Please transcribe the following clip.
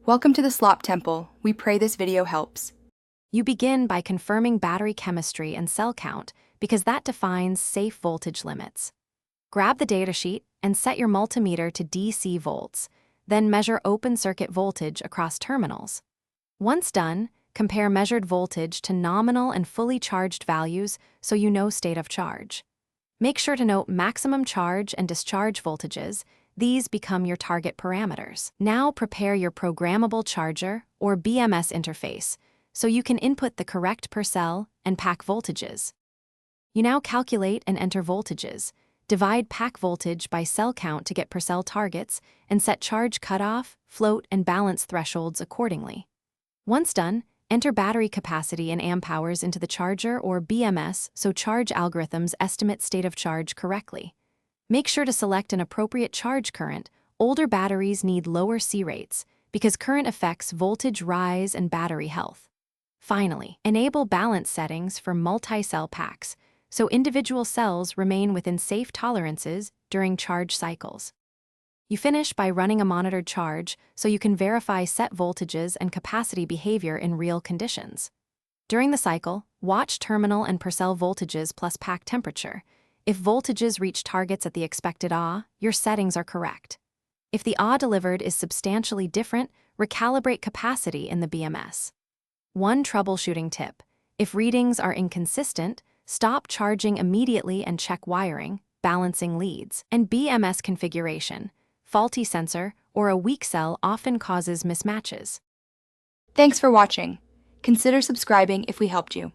Welcome to the Slop Temple. We pray this video helps. You begin by confirming battery chemistry and cell count because that defines safe voltage limits. Grab the datasheet and set your multimeter to DC volts, then measure open circuit voltage across terminals. Once done, compare measured voltage to nominal and fully charged values so you know state of charge. Make sure to note maximum charge and discharge voltages. These become your target parameters. Now prepare your programmable charger or BMS interface so you can input the correct per cell and pack voltages. You now calculate and enter voltages, divide pack voltage by cell count to get per cell targets, and set charge cutoff, float, and balance thresholds accordingly. Once done, enter battery capacity and amp hours into the charger or BMS so charge algorithms estimate state of charge correctly. Make sure to select an appropriate charge current. Older batteries need lower C rates because current affects voltage rise and battery health. Finally, enable balance settings for multi-cell packs so individual cells remain within safe tolerances during charge cycles. You finish by running a monitored charge so you can verify set voltages and capacity behavior in real conditions. During the cycle, watch terminal and per cell voltages plus pack temperature. If voltages reach targets at the expected Ah, your settings are correct. If the Ah delivered is substantially different, recalibrate capacity in the BMS. One troubleshooting tip: if readings are inconsistent, stop charging immediately and check wiring, balancing leads, and BMS configuration. Faulty sensor or a weak cell often causes mismatches. Thanks for watching. Consider subscribing if we helped you.